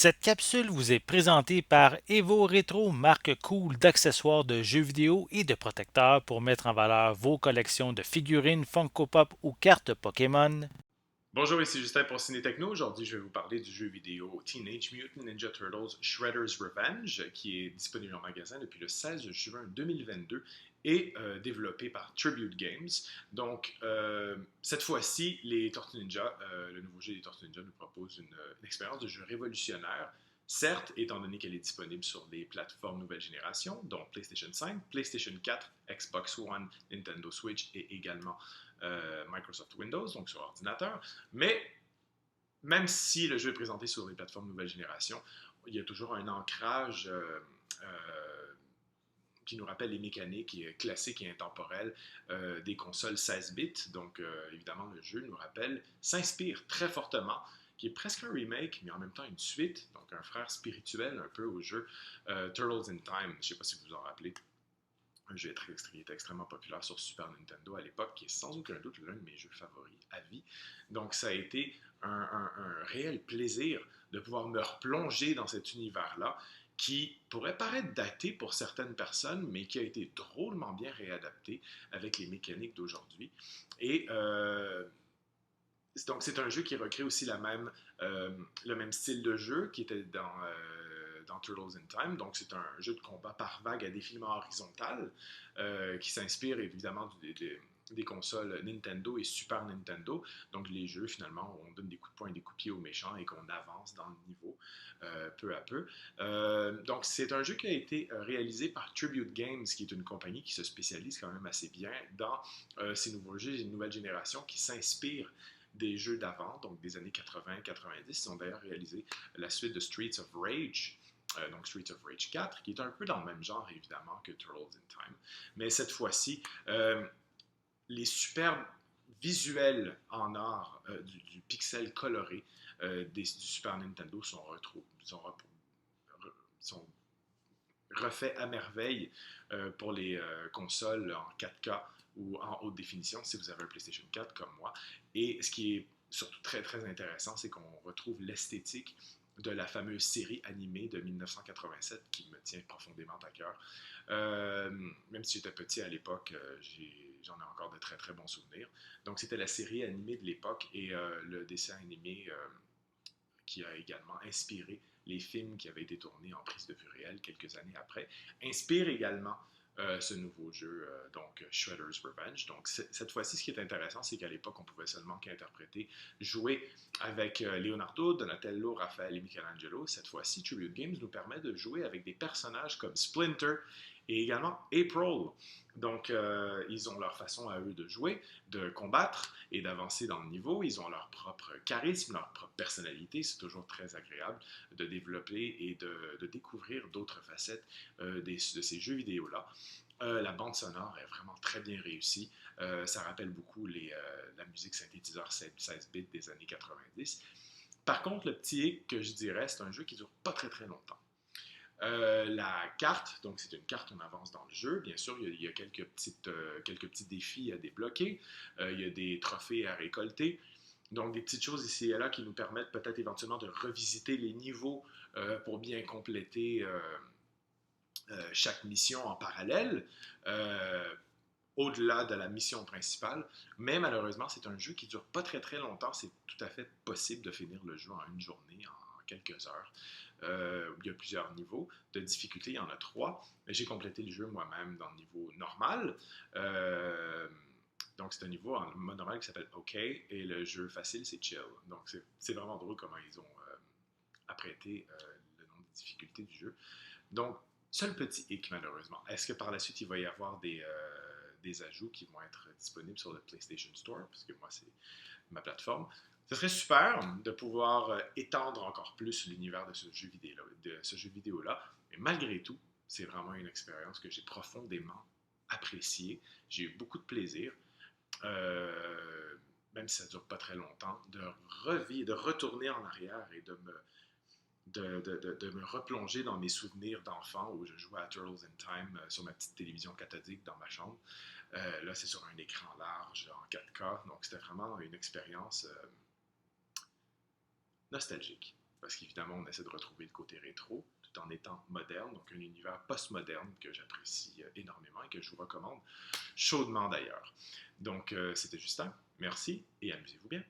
Cette capsule vous est présentée par Evo Retro, marque cool d'accessoires de jeux vidéo et de protecteurs pour mettre en valeur vos collections de figurines Funko Pop ou cartes Pokémon. Bonjour, ici Justin pour Ciné Techno. Aujourd'hui, je vais vous parler du jeu vidéo Teenage Mutant Ninja Turtles Shredder's Revenge, qui est disponible en magasin depuis le 16 juin 2022 et développé par Tribute Games. Donc, cette fois-ci, les Tortues Ninja, le nouveau jeu des Tortues Ninja nous propose une expérience de jeu révolutionnaire. Certes, étant donné qu'elle est disponible sur des plateformes nouvelle génération, dont PlayStation 5, PlayStation 4, Xbox One, Nintendo Switch et également Microsoft Windows, donc sur ordinateur. Mais même si le jeu est présenté sur des plateformes nouvelle génération, il y a toujours un ancrage qui nous rappelle les mécaniques classiques et intemporelles des consoles 16 bits. Donc, évidemment, le jeu nous rappelle, s'inspire très fortement, qui est presque un remake, mais en même temps une suite, donc un frère spirituel un peu au jeu Turtles in Time. Je ne sais pas si vous vous en rappelez. Un jeu qui était extrêmement populaire sur Super Nintendo à l'époque, qui est sans aucun doute l'un de mes jeux favoris à vie. Donc, ça a été un réel plaisir de pouvoir me replonger dans cet univers-là qui pourrait paraître daté pour certaines personnes, mais qui a été drôlement bien réadapté avec les mécaniques d'aujourd'hui. Et donc, c'est un jeu qui recrée aussi le même style de jeu qui était dans Turtles in Time. Donc, c'est un jeu de combat par vague à défilement horizontal qui s'inspire évidemment des consoles Nintendo et Super Nintendo. Donc, les jeux, finalement, on donne des coups de poing et des coups de pied aux méchants et qu'on avance dans le niveau peu à peu. Donc, c'est un jeu qui a été réalisé par Tribute Games, qui est une compagnie qui se spécialise quand même assez bien dans ces nouveaux jeux d'une nouvelle génération qui s'inspirent des jeux d'avant, donc des années 80-90. Ils ont d'ailleurs réalisé la suite de Streets of Rage, donc Streets of Rage 4, qui est un peu dans le même genre, évidemment, que Turtles in Time. Mais cette fois-ci, les superbes visuels en art du pixel coloré du Super Nintendo sont refaits à merveille pour les consoles en 4K ou en haute définition si vous avez un PlayStation 4 comme moi. Et ce qui est surtout très très intéressant, c'est qu'on retrouve l'esthétique de la fameuse série animée de 1987 qui me tient profondément à cœur. Même si j'étais petit à l'époque, j'en ai encore de très très bons souvenirs. Donc c'était la série animée de l'époque et le dessin animé qui a également inspiré les films qui avaient été tournés en prise de vue réelle quelques années après, inspire également ce nouveau jeu, donc Shredder's Revenge. Donc cette fois-ci, ce qui est intéressant, c'est qu'à l'époque, on pouvait seulement qu'interpréter, jouer avec Leonardo, Donatello, Raphaël et Michelangelo. Cette fois-ci, Tribute Games nous permet de jouer avec des personnages comme Splinter et également April. Donc, ils ont leur façon à eux de jouer, de combattre et d'avancer dans le niveau. Ils ont leur propre charisme, leur propre personnalité. C'est toujours très agréable de développer et de découvrir d'autres facettes de ces jeux vidéo-là. La bande sonore est vraiment très bien réussie. Ça rappelle beaucoup la musique synthétiseur 16 bits des années 90. Par contre, le petit hic que je dirais, c'est un jeu qui dure pas très très longtemps. La carte, donc c'est une carte, on avance dans le jeu. Bien sûr, il y a quelques petits défis à débloquer. Il y a des trophées à récolter. Donc, des petites choses ici et là qui nous permettent peut-être éventuellement de revisiter les niveaux pour bien compléter chaque mission en parallèle, au-delà de la mission principale. Mais malheureusement, c'est un jeu qui dure pas très très longtemps. C'est tout à fait possible de finir le jeu en une journée, en quelques heures. Il y a plusieurs niveaux de difficulté, il y en a trois. J'ai complété le jeu moi-même dans le niveau normal. Donc, c'est un niveau en mode normal qui s'appelle OK, et le jeu facile, c'est chill. Donc, c'est vraiment drôle comment ils ont apprêté le nom de difficulté du jeu. Donc, seul petit hic, malheureusement. Est-ce que par la suite, il va y avoir des ajouts qui vont être disponibles sur le PlayStation Store? Parce que moi, c'est ma plateforme. Ce serait super de pouvoir étendre encore plus l'univers de ce jeu vidéo-là. Mais malgré tout, c'est vraiment une expérience que j'ai profondément appréciée. J'ai eu beaucoup de plaisir, même si ça ne dure pas très longtemps, de revivre, de retourner en arrière et de me replonger dans mes souvenirs d'enfant où je jouais à Turtles in Time sur ma petite télévision cathodique dans ma chambre. Là, c'est sur un écran large en 4K, donc c'était vraiment une expérience nostalgique. parce qu'évidemment, on essaie de retrouver le côté rétro tout en étant moderne, donc un univers post-moderne que j'apprécie énormément et que je vous recommande chaudement d'ailleurs. Donc, c'était Justin. Merci et amusez-vous bien.